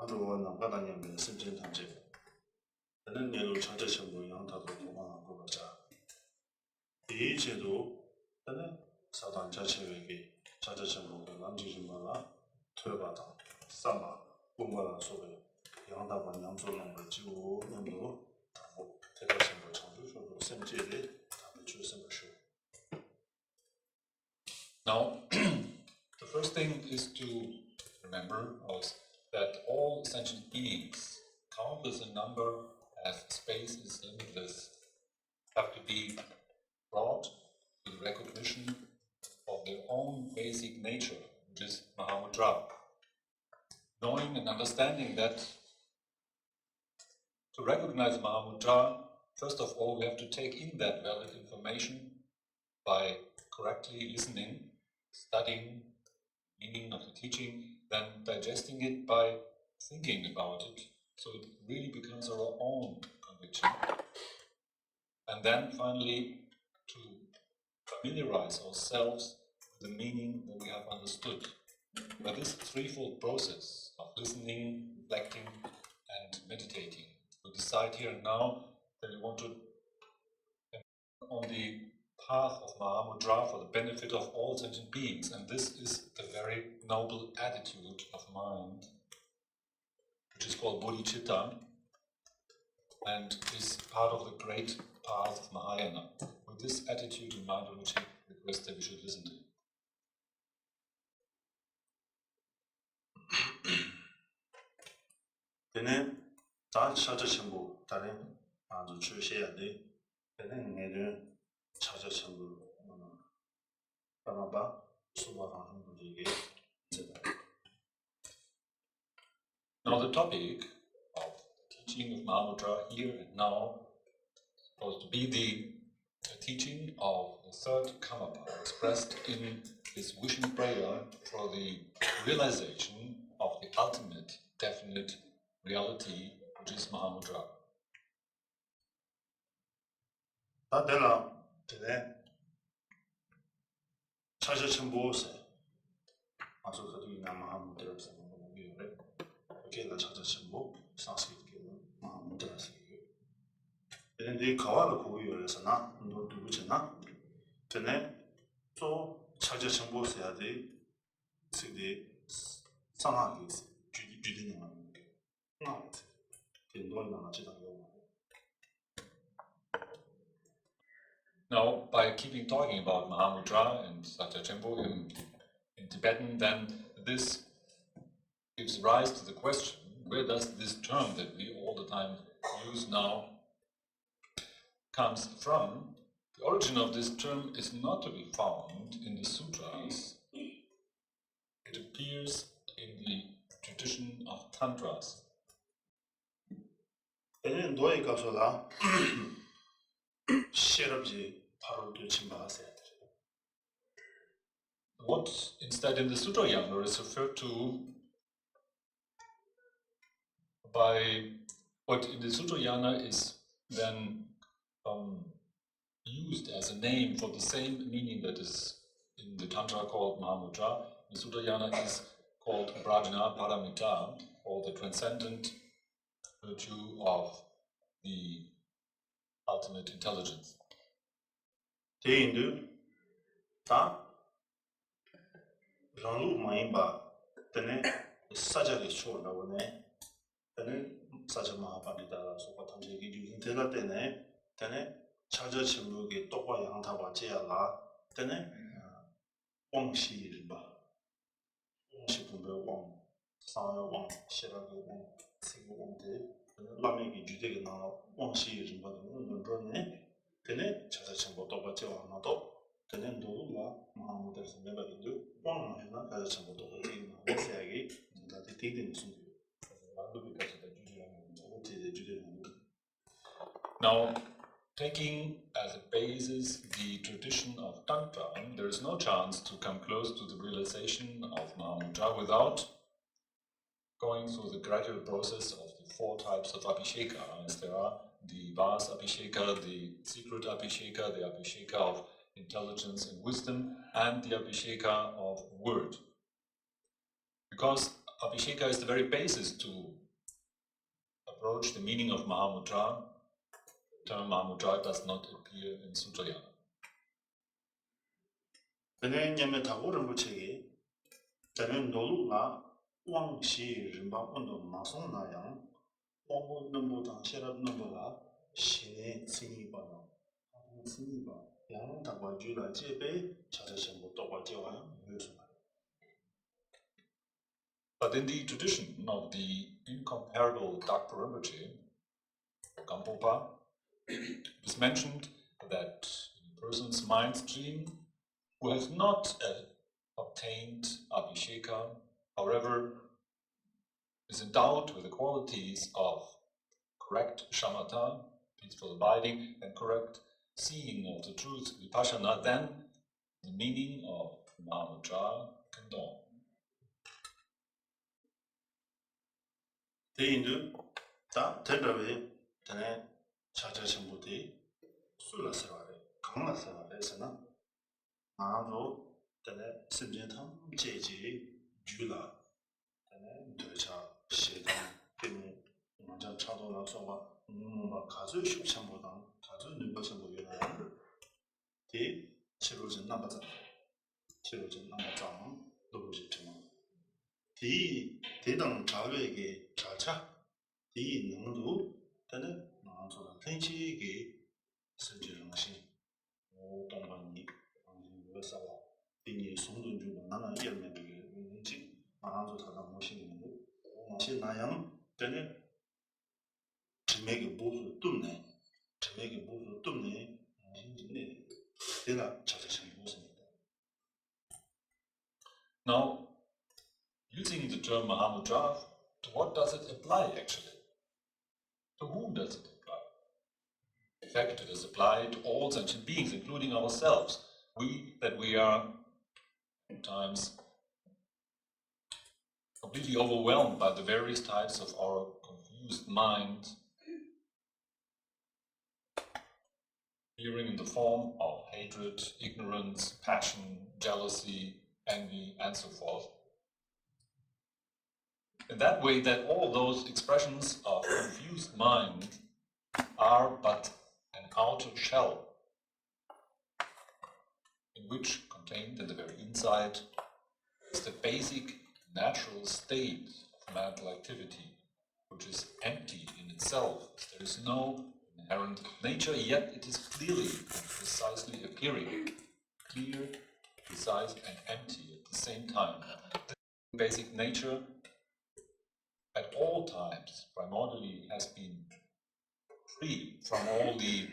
아주 남가다니면 심진 탐지. 저는 예로 자제성도 양타도 도망하고 보자. 이 제도 저는 사단 자체에게 자제성도 남지지 마라. 퇴바다. 삼바. 뭔가 속에 양다가 양소는 걸 지고 너무 대가성도 정주적으로 심지에 답을 주는 것이. Now, the first thing is to remember that all sentient beings, countless in number as space is limitless, have to be brought to the recognition of their own basic nature, which is Mahamudra. Knowing and understanding that to recognize Mahamudra, first of all, we have to take in that valid information by correctly listening, studying the meaning of the teaching, then digesting it by thinking about it, so it really becomes our own conviction. And then finally, to familiarize ourselves with the meaning that we have understood. By this threefold process of listening, reflecting, and meditating, we decide here and now that we want to on the path of Mahamudra for the benefit of all sentient beings, and this is a very noble attitude of mind, which is called Bodhicitta, and is part of the great path of Mahayana. With this attitude in mind, I would request that we should listen to it. Then, 다 찾아 전부 다른 아주 주셔야 돼. then 내는 찾아 전부 Karmapa 수고하는 분들에게 Now the topic of the teaching of Mahamudra here and now is supposed to be the teaching of the third Karmapa, expressed in his wishing prayer for the realization of the ultimate, definite reality, which is Mahamudra. 다 되라. 되네. 찾아 전부세. 아주 그들이 마하무드라 쓰는 거 보면 그게가 찾아 전부 상식이 마하무드라 쓰기. 근데 가와를 고유해서나 너 누구잖아. 되네. 또 찾아 전부세야 돼. 쓰기 상황이 주되는 거. Now, by keeping talking about Mahamudra and Satya Chempo in Tibetan, then this gives rise to the question, where does this term that we all the time use now comes from? The origin of this term is not to be found in the sutras. It appears in the tradition of tantras. 얘는 너의 가서라 시럽지 바로 들침바하세요. What instead in the Sutra Yana is referred to by what in the Sutra Yana is then used as a name for the same meaning that is in the Tantra called Mahamudra. The Sutra Yana is called Prajna Paramita, or the transcendent virtue of the ultimate intelligence. 대인들 다 랑루 마임바 때문에 사자게 쇼라고네. 때문에 사자 마하바리다 소가 탐지기 주인 대가 때문에 찾아 전부게 똑바 양타바 제야라 때문에 왕시일바 왕시 분배 왕 사회 왕 시라게 왕 세고 왕대 라메기 주되게 나 왕시일바 그런네 때문에 찾아 전부 똑바 제와나도 때문에 노루가 마음대로 내버리도 왕하나 찾아 전부 똑바 제나 왕세하게 다들 되는 순간 Now, taking as a basis the tradition of Tantra, there is no chance to come close to the realization of Mahamudra without going through the gradual process of the four types of Abhisheka. As there are the Vas Abhisheka, the secret Abhisheka, the Abhisheka of intelligence and wisdom, and the Abhisheka of word. Because Abhisheka is the very basis to approach the meaning of Mahamudra. The term Mahamudra does not appear in Sutrayana. Sangye Nyenpa Rinpoche Tenen Nolula Wang Shi Rinpa Undo Masong Nayang Wangbo Nambo Tang Sherab Nambola Shine Siniba Siniba Yang Tagwa Jula Jebe Chata Shenpo Tokwa Jewa Yusuma. But in the tradition of the incomparable Dr. Rinpoche, Gampopa, it is mentioned that in a person's mind stream who has not obtained Abhisheka, however, is endowed with the qualities of correct shamatha, peaceful abiding, and correct seeing of the truth, vipassana, then the meaning of Mahamudra can dawn. Indu, da Tendrave, Tene, Chacha Shambuti, Sula Savare, Kanga Savare, Sana, Mahamudra, Tene, Simjentam, Jeji, Jula, Tene, Docha, Shedan, Timu, Manja Chado Soba, Mumba, Kazu, Shambodan, Kazu, Nubashambo Yuna, Ti, Chirujin Nabata, Chirujin Nabatan, Lobujituma. 디 대당 자료에게 자차 디 능도 때는 나한테는 텐치에게 선지는 것이 동반이 무엇사와 디 송돈 주고 나는 열매를 뭔지 나한테 다 모시는 거 마치 나양 때는 지맥이 모두 뚫네 지맥이 모두 뚫네 진진네 내가 자세히 무엇입니다. Now, using the term Mahamudra, to what does it apply actually? To whom does it apply? In fact, it is applied to all sentient beings, including ourselves. We are sometimes completely overwhelmed by the various types of our confused mind, appearing in the form of hatred, ignorance, passion, jealousy, envy, and so forth. In that way, that all those expressions of confused mind are but an outer shell, in which, contained in the very inside, is the basic natural state of mental activity, which is empty in itself. There is no inherent nature, yet it is clearly and precisely appearing, clear, precise, and empty at the same time. The basic nature at all times, primordially, has been free from all the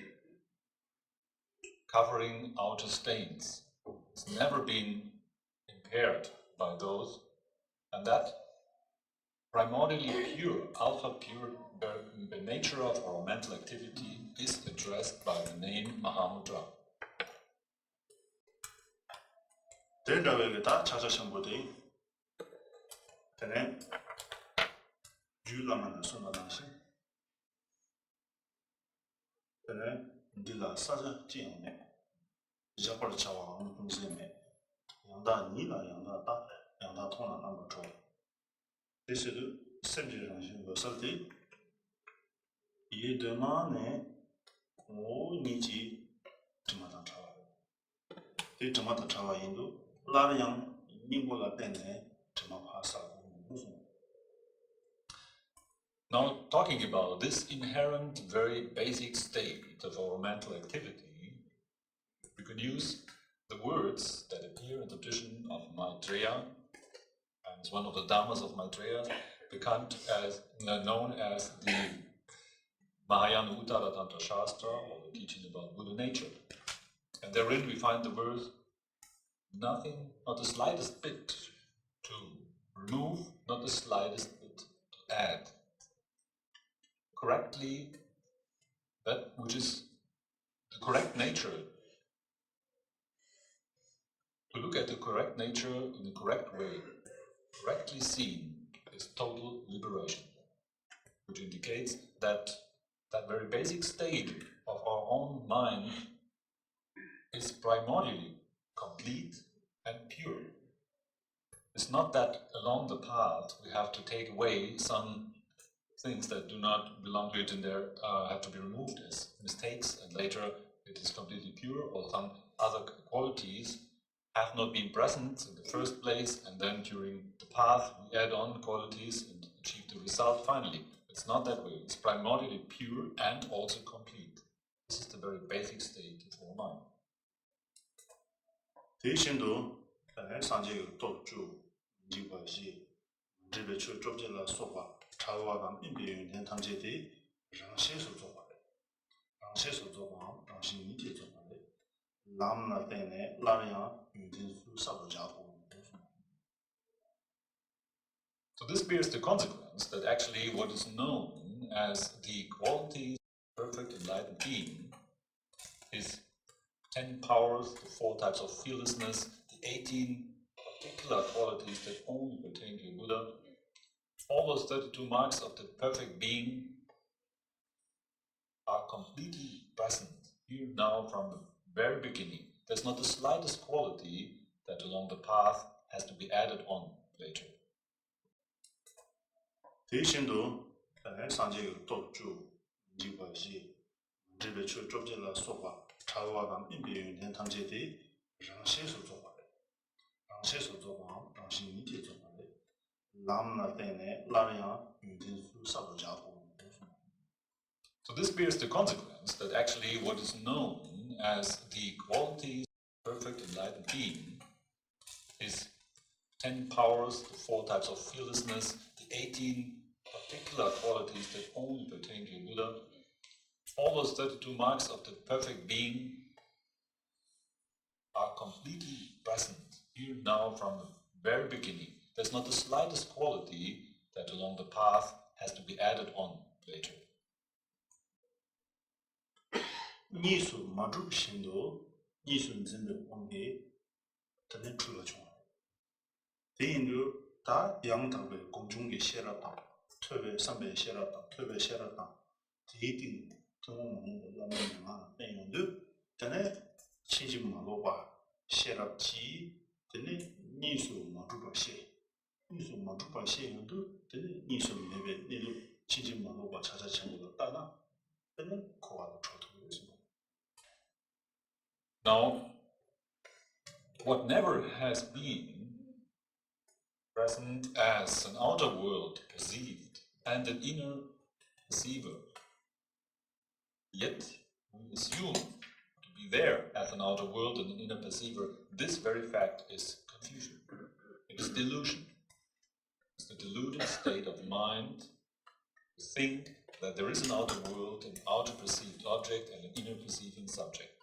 covering outer stains. It's never been impaired by those, and that primordially pure, alpha pure, the nature of our mental activity is addressed by the name Mahamudra. Tendrave Chacha Shambuti, Tene, Julamana Sundanasi, Tene, Dila Saja Tiane, Japar Chawa, Kunzime, Yanda Nila, Yanda Da, Yanda Tona number 2. This is the same Salti. Ye demane o Niji Tomata Chawa. The Tomata Chawa Indo, Lariang, Nimbola Pene, Tomapasa. Now, talking about this inherent, very basic state of our mental activity, we can use the words that appear in the tradition of Maitreya, and it's one of the Dharmas of Maitreya, known as the Mahayana Uttara Tantra Shastra, or the teaching about Buddha nature. And therein we find the words, nothing, not the slightest bit to remove, not the slightest bit to add. Correctly, that which is the correct nature. To look at the correct nature in the correct way, correctly seen, is total liberation, which indicates that that very basic state of our own mind is primordially complete and pure. It's not that along the path but we have to take away some things that do not belong to it and there have to be removed as mistakes, and later it is completely pure, or some other qualities have not been present in the first place, and then during the path we add on qualities and achieve the result finally. It's not that way. It's primordially pure and also complete. This is the very basic state of our mind. So this bears the consequence that actually what is known as the qualities of perfect enlightened being is 10 powers, the 4 types of fearlessness, the 18 particular qualities that only pertain to Buddha. All those 32 marks of the perfect being are completely present here now from the very beginning. There's not the slightest quality that along the path has to be added on later. So this bears the consequence that actually what is known as the qualities of perfect enlightened being is 10 powers, the 4 types of fearlessness, the 18 particular qualities that only pertain to Buddha. All those 32 marks of the perfect being are completely present here now from the very beginning. There's not the slightest quality that along the path has to be added on later. Nisu madrup shindo, nisu nzimbe onge, tane chula chunga. Teindu ta yang tabe gongchungge sherata, tebe sambe sherata, tebe sherata, teiting tungong mungu lama nyama, teindu tane chinjim maloba sherati, tane nisu madrupa she. Nisu madrupa she yandu, tane nisu mebe, nilu chinjim maloba chacha chengu tana, tane kowa chotu. Now, what never has been present as an outer world perceived and an inner perceiver, yet we assume to be there as an outer world and an inner perceiver, this very fact is confusion. It is delusion. It's the deluded state of mind to think that there is an outer world, an outer perceived object, and an inner perceiving subject.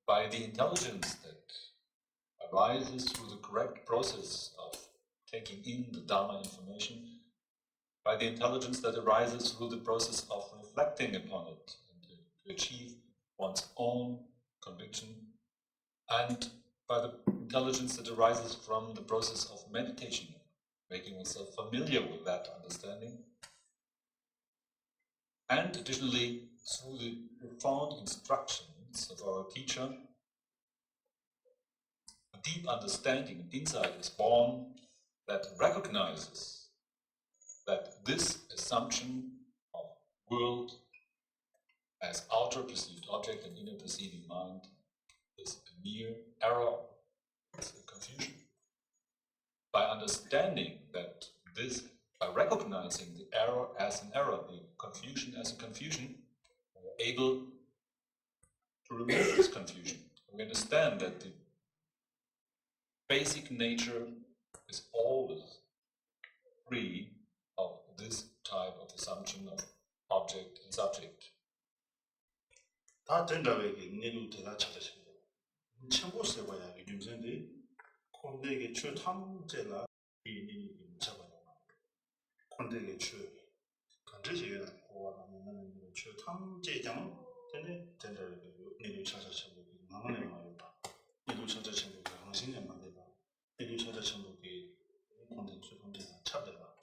By the intelligence that arises through the correct process of taking in the Dharma information, by the intelligence that arises through the process of reflecting upon it and to achieve one's own conviction, and by the intelligence that arises from the process of meditation, making oneself familiar with that understanding, and additionally through the profound instructions of our teacher, a deep understanding and insight is born that recognizes that this assumption of world as outer perceived object and inner perceiving mind is a mere error, it's a confusion. By understanding that this, by recognizing the error as an error, the confusion as a confusion, we are able to remove this confusion. We understand that the basic nature is always free of this type of assumption of object and subject. 다 된다고게 내도 대다 찾으십니다. 참고세 봐야 윤선데 콘데게 최탐제라 이 잡아요. 콘데게 최 간제제가 고와는 최탐제장 전에 된다고게 내도 찾으십니다. 나만의 말이다. 내도 찾으십니다. 당신의 말이다. 내도 찾으십니다. 콘데 최탐제가 찾아봐.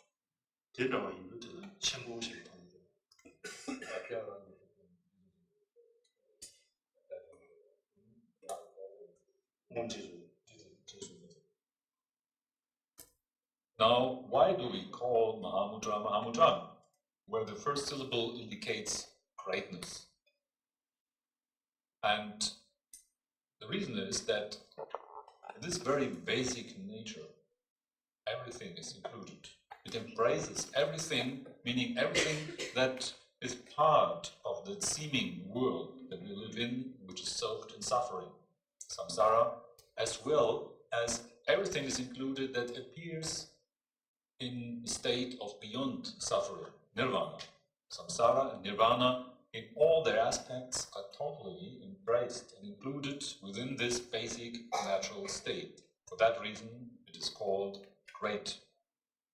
대다와 인도들 참고세 봐요. Now, why do we call Mahamudra Mahamudra? Where the first syllable indicates greatness. And the reason is that in this very basic nature, everything is included. It embraces everything, meaning everything that is part of the seeming world that we live in, which is soaked in suffering, samsara, as well as everything is included that appears in a state of beyond suffering, nirvana. Samsara and nirvana, in all their aspects, are totally embraced and included within this basic natural state. For that reason, it is called great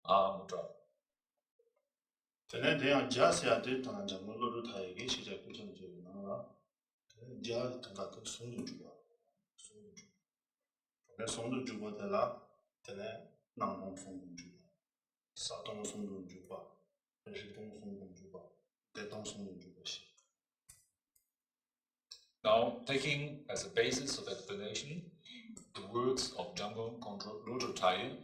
Mahamudra. Tene deya jasya de tana jamu loru thayegi shija kuchan je nangla. Jya tanga to sunu juba. Tene sunu juba tela tene nangong sunu juba. Satong sunu juba. Rikong sunu juba. Tetong sunu juba shi. Now, taking as a basis of explanation the words of Jamgon Kongtrul Rongyal,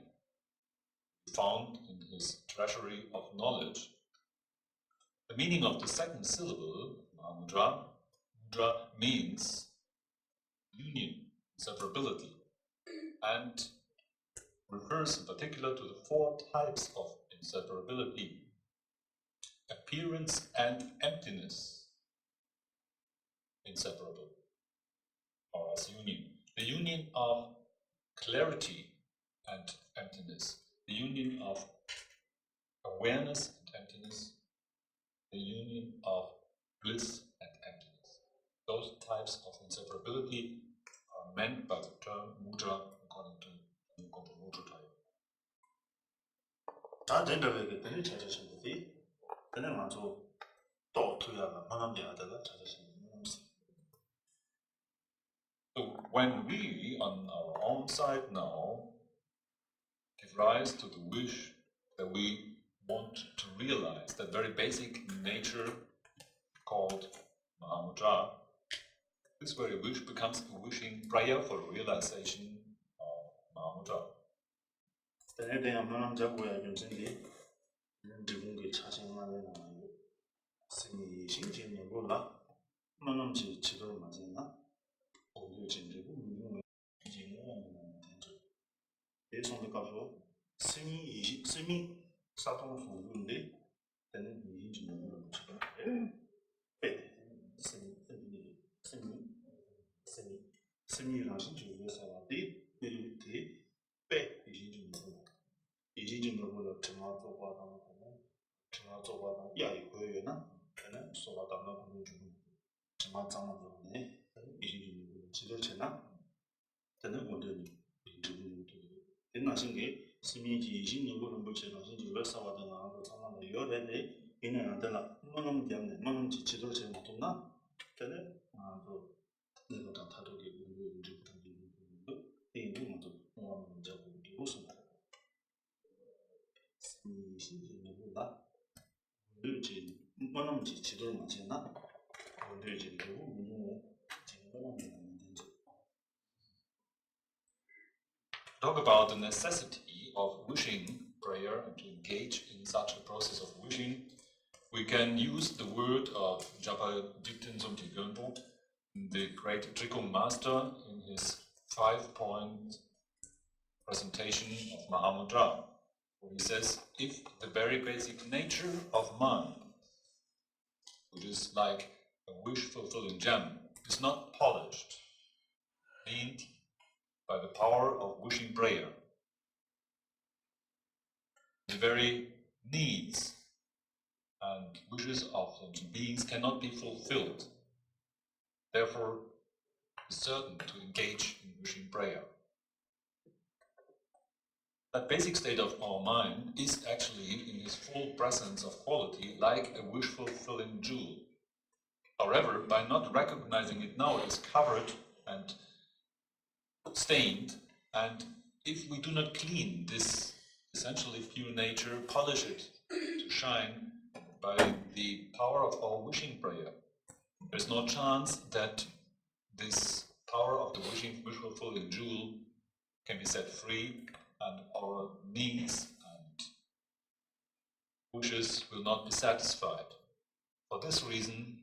found in his treasury of knowledge, the meaning of the second syllable, Mahamudra, mudra means union, separability, and refers in particular to the four types of inseparability: appearance and emptiness, inseparable, or as union. The union of clarity and emptiness, the union of awareness and emptiness, the union of bliss and emptiness. Those types of inseparability are meant by the term mudra according to Mahamudraprayer. 다 된다고 tene 찾으신 거지. tene 먼저 또 투야가 만남이 하다가 찾으신 거지. So when we, on our own side now, give rise to the wish that we want to realize that very basic nature called Mahamudra, this very wish becomes a wishing prayer for realization of Mahamudra. tene deya manam jago야 좀 생기. 지금의 차생만에 나와요. 스니 신진이 몰라. 만남지 지도를 맞았나? 오늘 진리고 민중의 이제는 된죠. 예송의 가서 스미 사통 소문인데 되는 이인지 모르는 거죠. 스미랑 신주에서 왔디 이렇게 빼 이인지 모르는 이인지 모르는 정말 좋아하는 거는 정말 좋아하는 야이 거예요나 그는 소화담나 보는 중 정말 장난 좋네. 이인지 지도체나 되는 원들이 인나신 게 스미지 신의 거는 뭐처럼 신주를 싸워다가 그 상황을 열어내 이는 안 되나 뭐는 때문에 뭐는 지도를 제 못했나 되는 아그 내가 다 다르게 우리 이제 부탁드리는 거 이게 먼저 뭐하는 문제고 무슨 신의 거다 그렇지 뭐는 지도를 맞췄나 원들 이제 그리고 문제는 지도를 Talk about the necessity of wishing prayer and to engage in such a process of wishing. We can use the word of Japa Dikten Somti Gyönpo, the great Trikung master, in his 5-point presentation of Mahamudra, where he says, if the very basic nature of mind, which is like a wish-fulfilling gem, is not polished, cleaned by the power of wishing prayer, the very needs and wishes of sentient beings cannot be fulfilled. Therefore, it is certain to engage in wishing prayer. That basic state of our mind is actually in its full presence of quality like a wish-fulfilling jewel. However, by not recognizing it now, it is covered and stained, and if we do not clean this essentially pure nature, polish it to shine by the power of our wishing prayer, there's no chance that this power of the wish-fulfilling jewel can be set free and our needs wishes will not be satisfied. For this reason,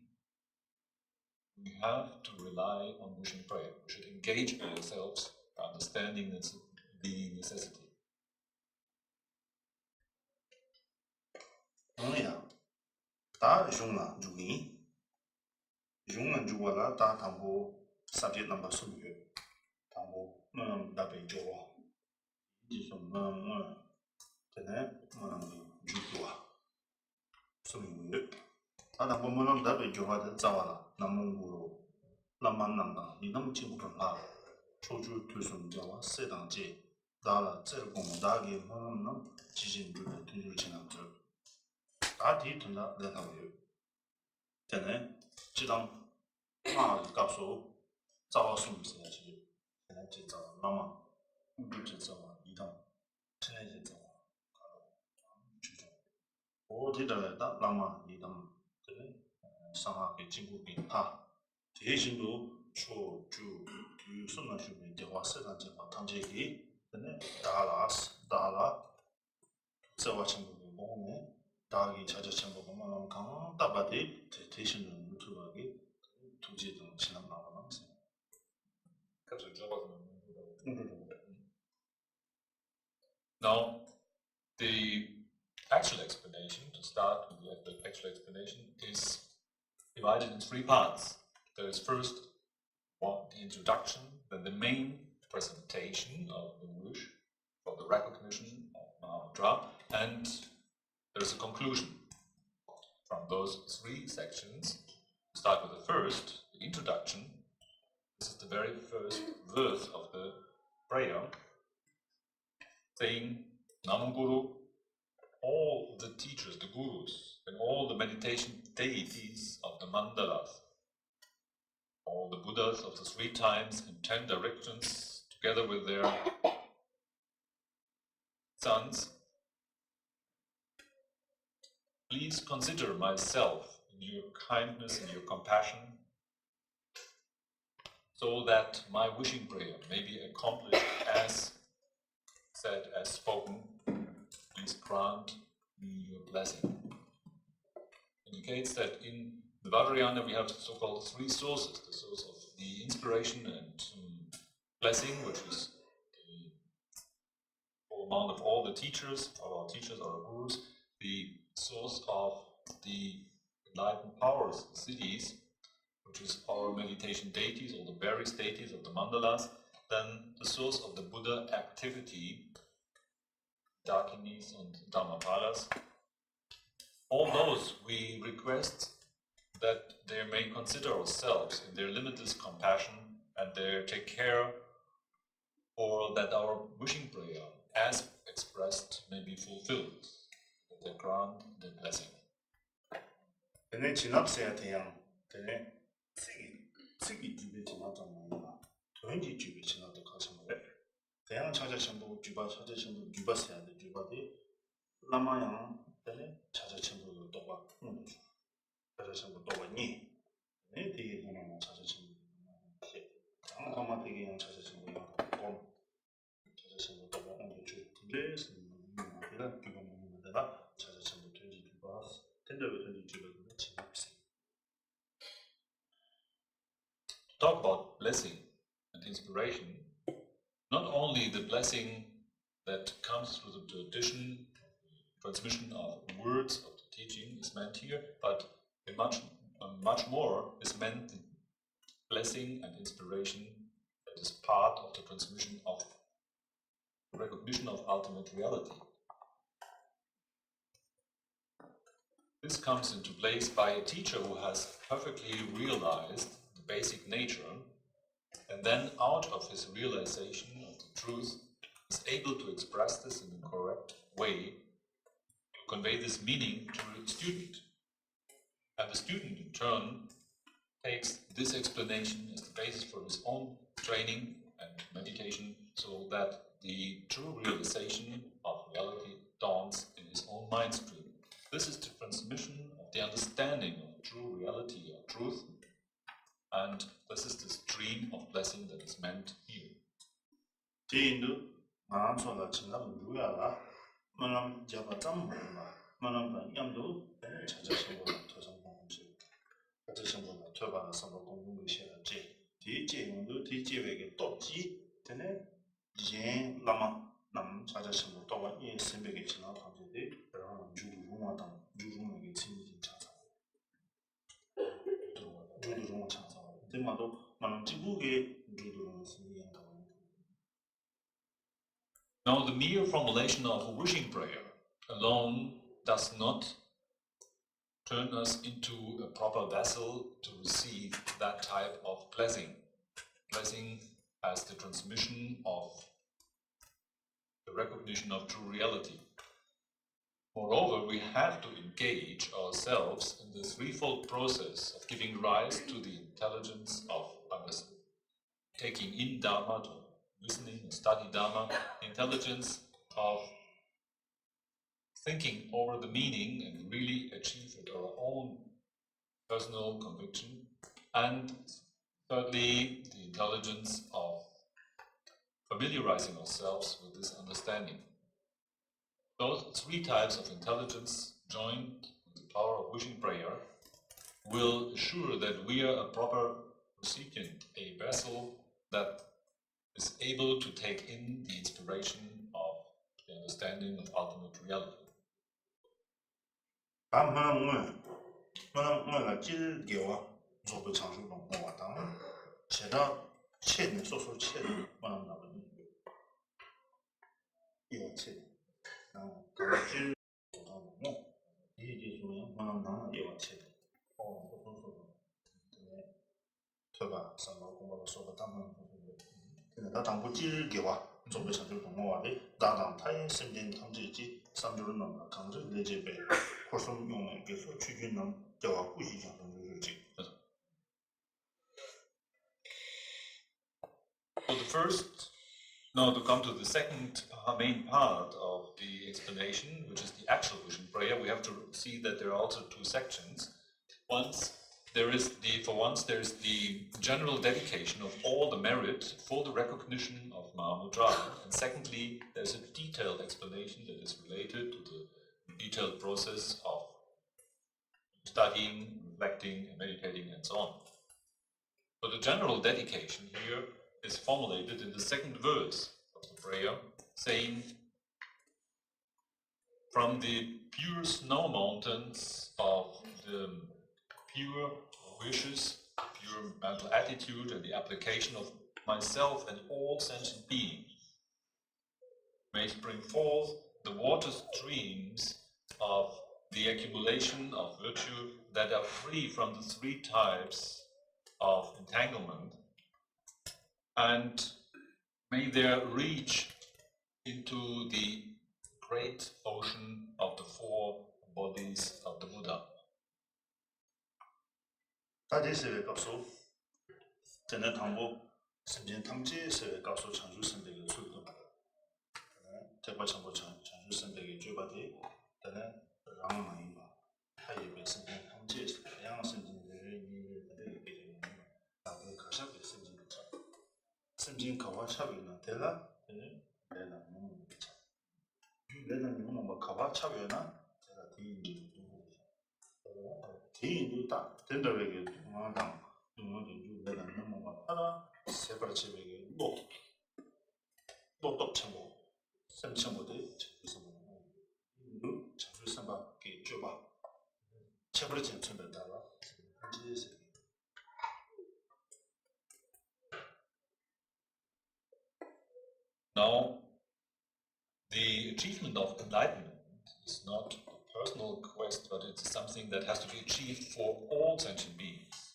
we have to rely on wishing prayer. We should engage ourselves by understanding the necessity. 다 용나 주기 용나 주와라 다 담보 subject number 수비게 담보 답에 줘와 이제 되네 주와 수비게 다 담보 답에 줘와 자와라 남문구로 남만남다 이 너무 친구들아 초주 투순 자와 세당지 다라 წერ공 다기 지진들 등을 지나들 다 뒤든다 내가요. 되네. 지당 값소 자와 숨으셔야지. 되네. 진짜 마마 우주자와 이당 친해지자. 주죠. 어디다가 라마 이당 되네. 상하게 친구비 다 대신도 초주 유선나 주변 대화 세단지 당제기 되네. 다라 자와 친구들 몸에 다기 자자천보고 만나면 강 따바디 대신은 유튜브하기 두지 등 지난 나와나 Now, the actual explanation, to start with the actual explanation, is divided in three parts. There is first the introduction, then the main presentation of the wish, or the recognition of Mahamudra, and there's a conclusion. From those three sections, we start with the first, the introduction. This is the very first verse of the prayer, saying, Namu Guru, all the teachers, the gurus, and all the meditation deities of the mandalas, all the Buddhas of the 3 times in 10 directions, together with their sons, please consider myself in your kindness and your compassion, so that my wishing prayer may be accomplished as said, as spoken. Please grant me your blessing. Indicates that in the Vajrayana we have so-called 3 sources: the source of the inspiration and blessing, which is the full amount of all the teachers, our gurus, the source of the enlightened powers, the siddhis, which is our meditation deities, or the various deities of the mandalas, then the source of the Buddha activity, Dakinis and Dhammapalas. All those we request that they may consider ourselves in their limitless compassion and they take care for that our wishing prayer, as expressed, may be fulfilled. That they grant the blessing. 근데 진압세야 대양 되네. 세기 주변 지나잖아. 도현지 주변 지나도 가서 그래. 대양 찾아천부 주바 찾아천부 주바세야 돼. 주바디 라마양 되네. 찾아천부 또가 찾아천부 또가 니. 네 되게 그냥 찾아천부. 장가마 되게 양 찾아천부 공 찾아천부 또가 온게 주. 그래서 이런 기본 문제가 찾아천부 도현지 주바 텐더로 도현지 주바 talk about blessing and inspiration, not only the blessing that comes through the tradition, transmission of words of the teaching is meant here, but much more is meant in blessing and inspiration that is part of the transmission of recognition of ultimate reality. This comes into place by a teacher who has perfectly realized basic nature, and then out of his realization of the truth is able to express this in a correct way, to convey this meaning to the student. And the student in turn takes this explanation as the basis for his own training and meditation, so that the true realization of reality dawns in his own mind stream. This is the transmission of the understanding of true reality or truth, and this is the stream of blessing that is meant here. 제인도 마음속에 지나면 누야라 만남 잡아 짬 몰라 만원반 양도 자자신보다 토성공식 자자신보다 퇴바나 선거 공공의 시라지 뒤지용도 뒤지외게 또지 되네 이제 라마 남 자자신보 또와 이 선배게 지나 방제대 그런 주루공화당 주루공에게 친진 차사 주루공 차사 대마도 만원 지국의 주루공 승리한다고. Now, the mere formulation of a wishing prayer alone does not turn us into a proper vessel to receive that type of blessing. Blessing as the transmission of the recognition of true reality. Moreover, we have to engage ourselves in the threefold process of giving rise to the intelligence of understanding, taking in Dharma, to listening and study Dharma, intelligence of thinking over the meaning and really achieve it our own personal conviction, and thirdly, the intelligence of familiarizing ourselves with this understanding. Those three types of intelligence, joined with the power of wishing prayer, will assure that we are a proper recipient, a vessel that is able to take in the inspiration of the understanding of ultimate reality. 만원가 찔개와 저도 장수로 모았다. 제가 체는 소소 체는 만원나거든요. 이거 체. 질 뭐 이게 소면 만원나 이거 체. 소소. 네. 제가 상호 공부를 수업 담는 근데 나당부 찔개와 저도 장수로 모아데 다당 타인 심진 탐지지 삼주를 넘어 강제 내제배 고성 용에게서 취준남 저와 꾸시장 정도지. So the first, now to come to the second main part of the explanation, which is the actual wishing prayer, we have to see that there are also two sections. There is the general dedication of all the merit for the recognition of Mahamudra, and secondly, there's a detailed explanation that is related to the detailed process of studying, reflecting, and meditating, and so on. So the general dedication here is formulated in the second verse of the prayer, saying, "From the pure snow mountains of the pure wishes, pure mental attitude, and the application of myself and all sentient beings, may spring forth the water streams of the accumulation of virtue that are free from the three types of entanglement, and may there reach into the great ocean of the four bodies of the Buddha." 다대세의 값소 전에 당부 심진 탐지세의 값소 장수 선택의 출도 대파 정보 장수 선택의 주바디 때는 랑마인바 하이베 심진 탐지에서 다양한 심진들을 이해를 되게 나도 가샵의 심진 심진 가와 차비는 대라 내가 너무 내가 너무 뭐 가와 차비나 제가 뒤인지 개인도 딱 된다고 동화당 동화된 내가 너무 많다 세버치베게 뭐또 참고 샘참고대 저기서 뭐 자주 삼바게 줘봐 쳐버리지 않는다라 Now, the achievement of enlightenment is not a personal quest, but it's something that has to be achieved for all sentient beings.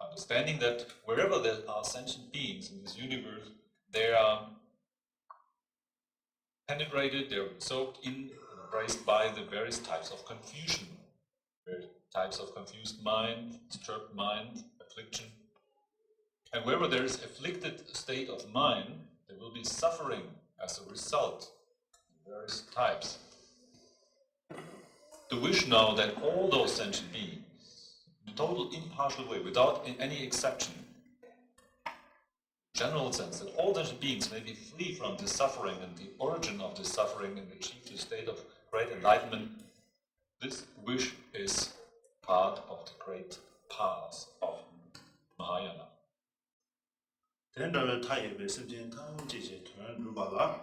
Understanding that wherever there are sentient beings in this universe, they are penetrated, they're soaked in, embraced by the various types of confusion, various types of confused mind, disturbed mind, affliction. And wherever there is afflicted state of mind, there will be suffering as a result, various types. The wish now that all those sentient beings, in a total impartial way, without any exception, general sense that all sentient beings may be free from this suffering and the origin of this suffering and achieve the state of great enlightenment, This wish is part of the great path of Mahayana. 된다면 타입의 심진 탐지제 토연 루바가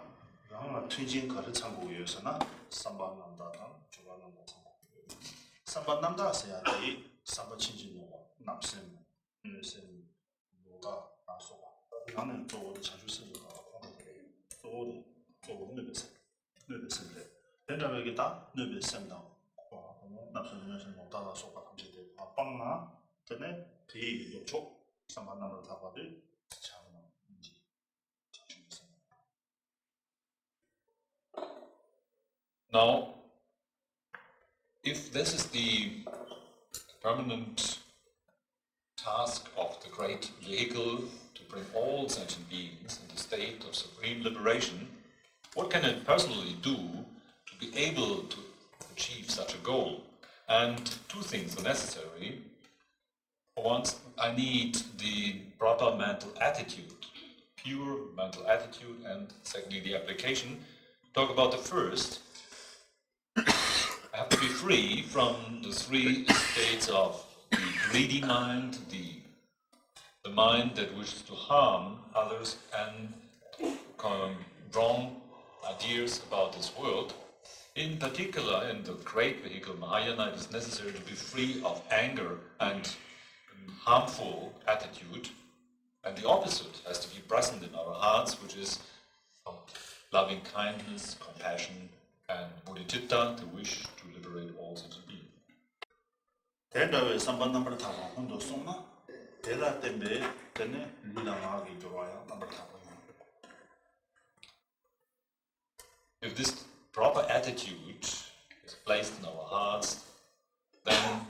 양아 튼진 거를 참고해서나 삼반남다당 주관한다 참고. 삼반남다서야 이 삼반 친진노가 남심 심 뭐가 나서가. 나는 저거 자주 쓰는 거 저거 뇌베스인데 된다면 이게 다 뇌베스인다. 남심은 뭐다 소가 탐지돼. 빵나 전에 비 요쪽 삼반남을 다가들 Now, if this is the permanent task of the great vehicle to bring all sentient beings in the state of supreme liberation, what can I personally do to be able to achieve such a goal? And two things are necessary. For once, I need the proper mental attitude, pure mental attitude, and secondly, the application. Talk about the first. I have to be free from the three states of the greedy mind, the mind that wishes to harm others, and wrong ideas about this world. In particular, in the great vehicle Mahayana, it is necessary to be free of anger and harmful attitude, and the opposite has to be present in our hearts, which is loving kindness, compassion, and Bodhicitta, the wish to liberate all sentient beings. 대답에 삼반 넘버 타고 혼도 쏘나 대답 때문에 전에 리랑하기 들어와요 넘버 타고. If this proper attitude is placed in our hearts, then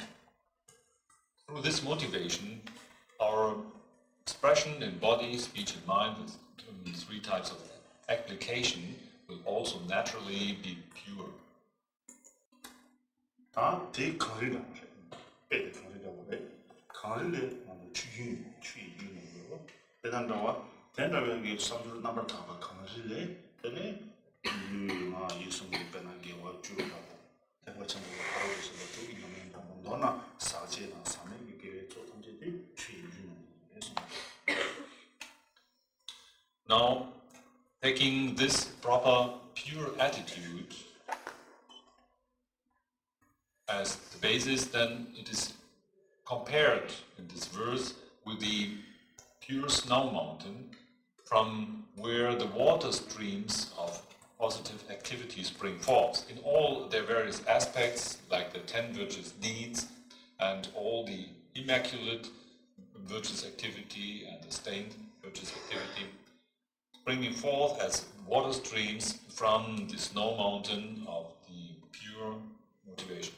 through this motivation, our expression in body, speech, and mind, with three types of application, will also naturally be pure. 다 대강리가 배 강리가 뭐래? 강리를 먼저 취유는 거. 대단다와 대단하게 삼주 넘버 타고 강리를 때문에 아 예수님 배나게 와 주라고. 대과 정보가 바로 있어서 또 이놈의 방법 너나 사제나 사명의 계획 조통제들 취유는 예수. Now, taking this proper pure attitude as the basis, then it is compared in this verse with the pure snow mountain from where the water streams of positive activities spring forth in all their various aspects, like the 10 virtuous deeds and all the immaculate virtuous activity and the stained virtuous activity, bringing forth as water streams from the snow mountain of the pure motivation.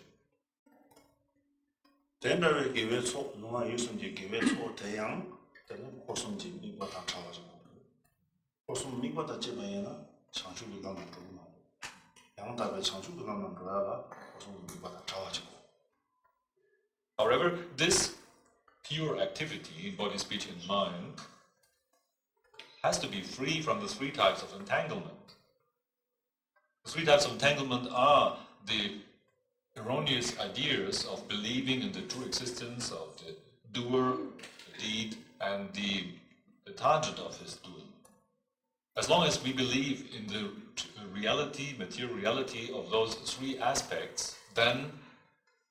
대답의 계획소 누가 예수님 계획소 대양 때는 호성지 미과다 잡아주고 호성 미과다 집에나 창조를 가면 되구나. 양답의 창조를 가면 그래가 호성 미과다 잡아주고. However, this pure activity in body, speech, and mind has to be free from the three types of entanglement. The three types of entanglement are the erroneous ideas of believing in the true existence of the doer, the deed, and the target of his doing. As long as we believe in the reality, material reality of those three aspects, then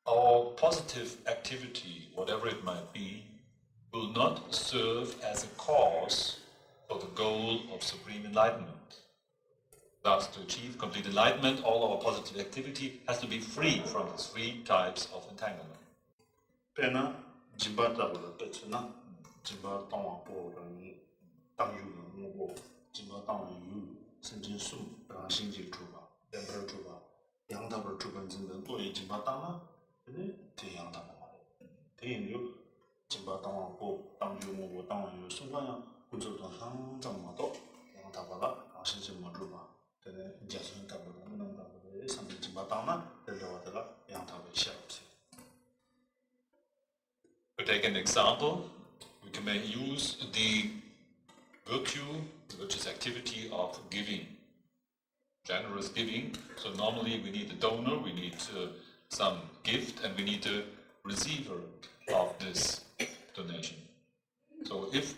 our positive activity, whatever it might be, will not serve as a cause for the goal of supreme enlightenment. Thus, to achieve complete enlightenment, all our positive activity has to be free from the three types of entanglement. 배나 진바다보다 배치나 진바 땅와보라니 땅유는 뭐고 진바 땅유 선진숨 신지 주바 렘버 주바 양답을 주변진은 또이 진바 땅나 근데 대양답 말이야. 대인류 진바 땅와보 땅유 뭐고 땅유 순간야 군주도 상장마도 양답하가 신지 뭐 주바 근데 이제 선답을 하는 답을 상진 진바 땅나 들려와다가 양답을 시작했어요. To take an example, we can use the virtue, which is activity of giving, generous giving. So normally we need a donor, we need some gift and we need a receiver of this donation. So if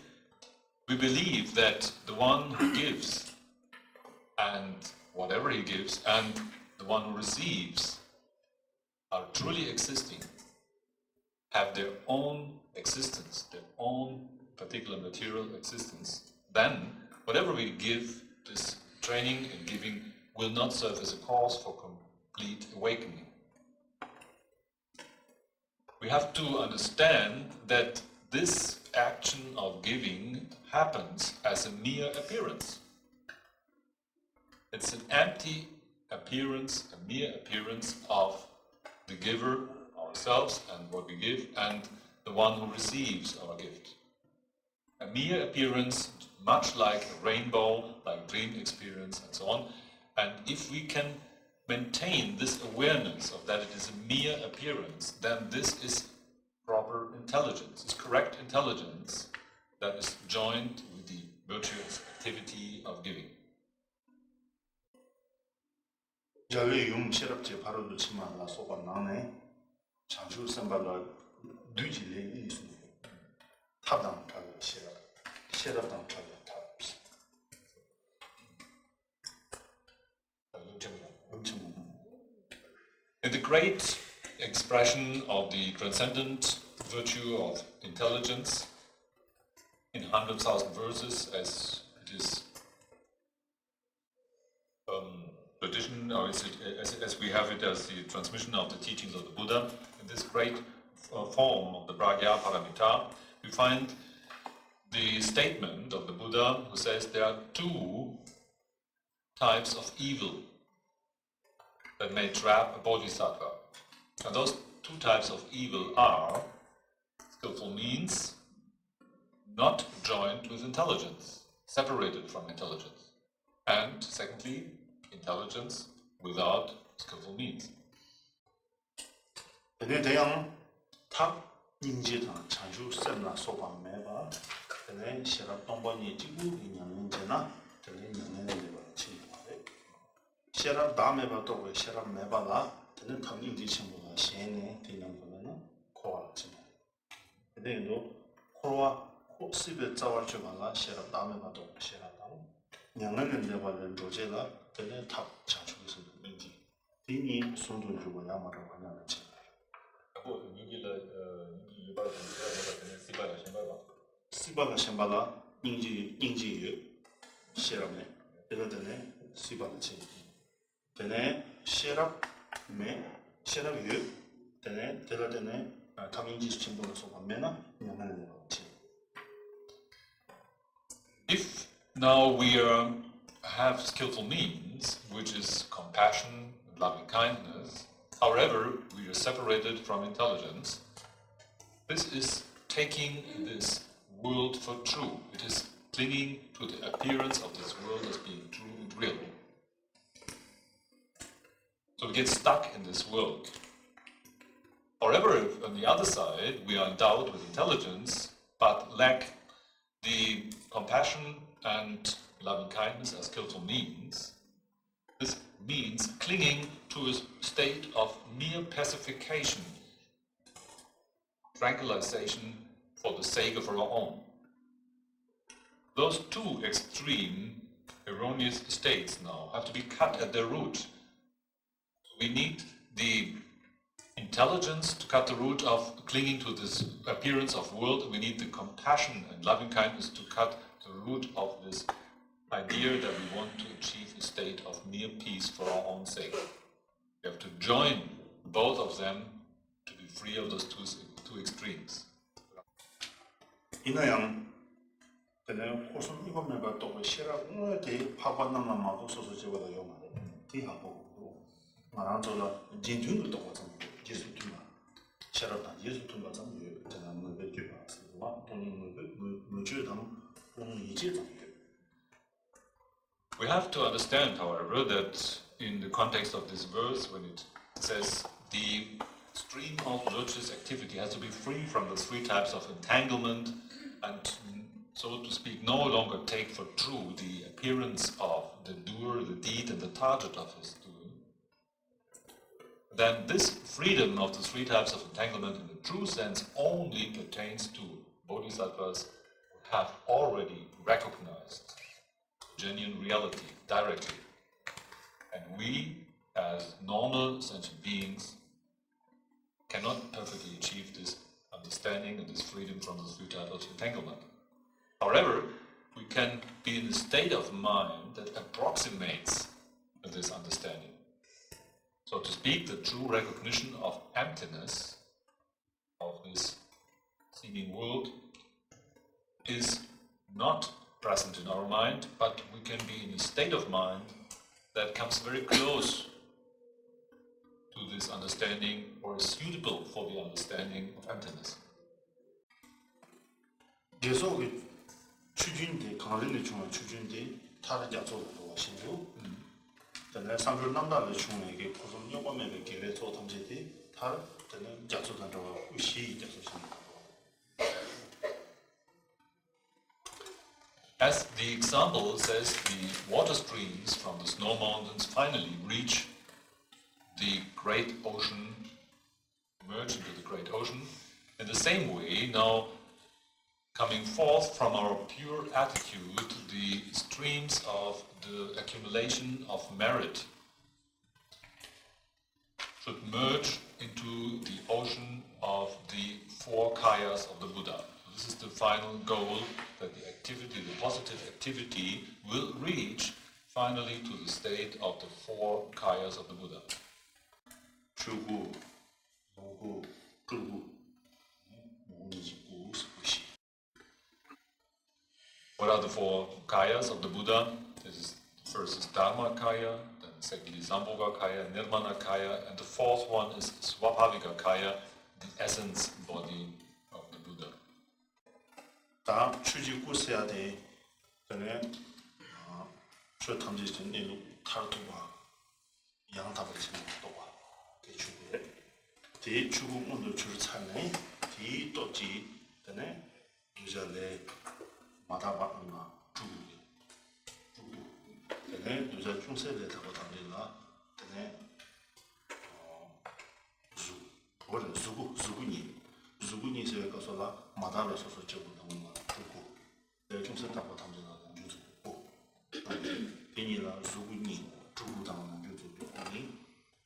we believe that the one who gives and whatever he gives and the one who receives are truly existing, have their own existence, their own particular material existence, then whatever we give, this training and giving will not serve as a cause for complete awakening. We have to understand that this action of giving happens as a mere appearance. It's an empty appearance, a mere appearance of the giver, ourselves and what we give, and the one who receives our gift. A mere appearance, much like a rainbow, like dream experience and so on. And if we can maintain this awareness of that it is a mere appearance, then this is proper intelligence, it's correct intelligence that is joined with the virtuous activity of giving. 자외 용 시럽제 바로 놓지만 나서가 나네 장주 선발라 뒤질레 이수 탑당 타고 시럽당 타고 탑 In the great expression of the transcendent virtue of intelligence in 100,000 verses, as it is tradition, or as we have it as the transmission of the teachings of the Buddha, in this great form of the Prajna Paramita, we find the statement of the Buddha who says there are two types of evil that may trap a bodhisattva. And those two types of evil are skillful means not joined with intelligence, separated from intelligence. And secondly, intelligence without skillful means. 근데 대양 탑 인지당 장주 쌤나 소방 매바 근데 시럽 동번이 지구 인연제나 들린 연애는 거 친구들 시럽 다음에 봐도 왜 시럽 매바라 근데 탑 인지 친구가 시에네 되는 거는 코와 친구 근데 너 코와 혹시베 자월 주마라 시럽 다음에 봐도 시럽 다음 연애는 내발은 로제가 근데 탑 장주에서 인지 디니 손도 주고 야마를 하냐는 친구 시바가 셴바가 인지 시럽네 이거는 시바가 지 되네 시럽메 시럽유 되네 되네 당인지 친구로 소반면은 양하는 거지. If now we have skillful means, which is compassion and loving kindness, however, we are separated from intelligence. This is taking this world for true. It is clinging to the appearance of this world as being true and real. So we get stuck in this world. However, if on the other side we are endowed with intelligence, but lack the compassion and loving kindness as skillful means, this means clinging to a state of mere pacification, tranquilization for the sake of our own. Those two extreme erroneous states now have to be cut at their root. We need the intelligence to cut the root of clinging to this appearance of world. We need the compassion and loving kindness to cut the root of this idea that we want to achieve a state of mere peace for our own sake. We have to join both of them to be free of those two extremes. 이나양 그는 호선 이번에 봤던 시라고 대 파관남만 마도 소소지보다 요마래 뒤하고 말한 저라 진중도 또 같은 예수 투마 시라다 예수 투마 좀 제가 뭐를 줘 봤어 돈이 뭐주담 돈 이제 We have to understand, however, that in the context of this verse, when it says the stream of virtuous activity has to be free from the three types of entanglement and, so to speak, no longer take for true the appearance of the doer, the deed, and the target of his doing. then this freedom of the three types of entanglement in the true sense only pertains to bodhisattvas who have already recognized genuine reality directly. And we, as normal sentient beings, cannot perfectly achieve this understanding and this freedom from the three types of entanglement. However, we can be in a state of mind that approximates this understanding. So to speak, the true recognition of emptiness of this seeming world is not present in our mind, but we can be in a state of mind that comes very close to this understanding or is suitable for the understanding of emptiness. 也做个出军的，抗日的中出军的，他的家做的多辛苦。等来上周南大的穷那个普通有关面的给来做他们这的，他等来家做的这个呼吸家做辛苦。 As the example says, the water streams from the snow mountains finally reach the great ocean, merge into the great ocean. In the same way, now coming forth from our pure attitude, the streams of the accumulation of merit should merge into the ocean of the four kayas of the Buddha. This is the final goal, that the activity, the positive activity, will reach finally to the state of the four kayas of the Buddha. What are the four kayas of the Buddha? First is Dharma kaya, then secondly Sambhoga kaya, Nirmana kaya, and the fourth one is Swabhavika kaya, the essence body of the Buddha. 咱出去故事下的，可能说他们这些内容，他的多啊，养他们的多啊，给出国，第出国我们就是产能，第到底的呢，留下来马大巴嘛，住的，的呢留下中山来他们他们啦，的呢，或者如果你是告诉他马大了说说结果他们嘛。 中山大佛他们那就做不，给你了，如果你住不当那就做不，你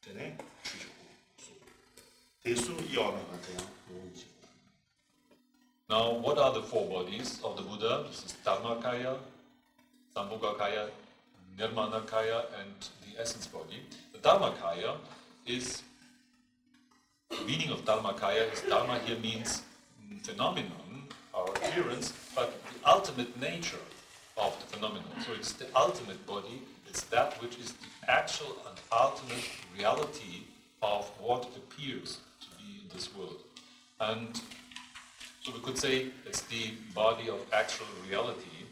在那去就做，得说要那个这样有问题。 Now, what are the four bodies of the Buddha? This is Dharmakaya, Sambhogakaya, Nirmanakaya, and the essence body. The Dharmakaya is, the meaning of Dharmakaya is, Dharma here means phenomenon, our appearance, but the ultimate nature of the phenomenon. So it's the ultimate body, it's that which is the actual and ultimate reality of what appears to be in this world. And so we could say it's the body of actual reality,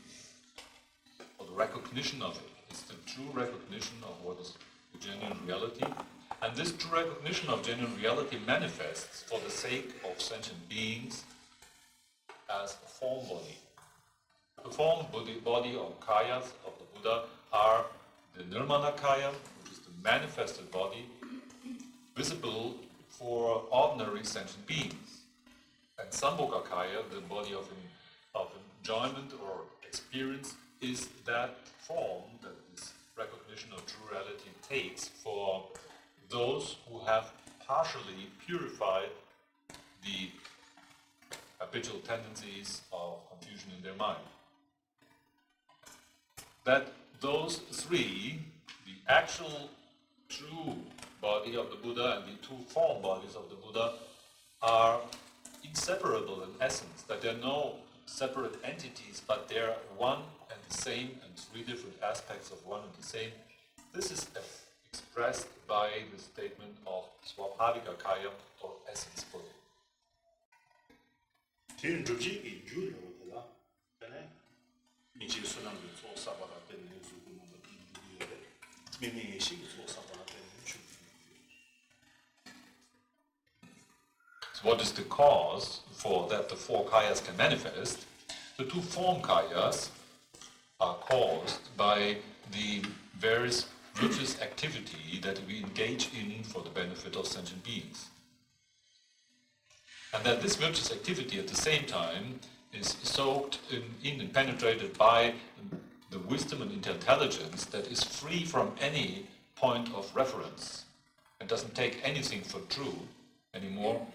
or the recognition of it. It's the true recognition of what is the genuine reality. And this true recognition of genuine reality manifests for the sake of sentient beings as a form body. The form body or kayas of the Buddha are the Nirmana kaya, which is the manifested body, visible for ordinary sentient beings. And Sambhoga kaya, the body of enjoyment or experience, is that form that this recognition of true reality takes for those who have partially purified the habitual tendencies of confusion in their mind. That those three, the actual true body of the Buddha and the two form bodies of the Buddha, are inseparable in essence, that there are no separate entities, but they are one and the same and three different aspects of one and the same. This is expressed by the statement of Swabhavika kaya, or essence body. So what is the cause for that the four kayas can manifest? The two form kayas are caused by the various virtuous activity that we engage in for the benefit of sentient beings. And that this virtuous activity at the same time is soaked in and penetrated by the wisdom and intelligence that is free from any point of reference and doesn't take anything for true anymore.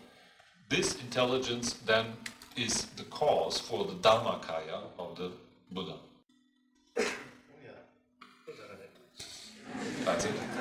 This intelligence then is the cause for the Dharmakaya of the Buddha. That's it.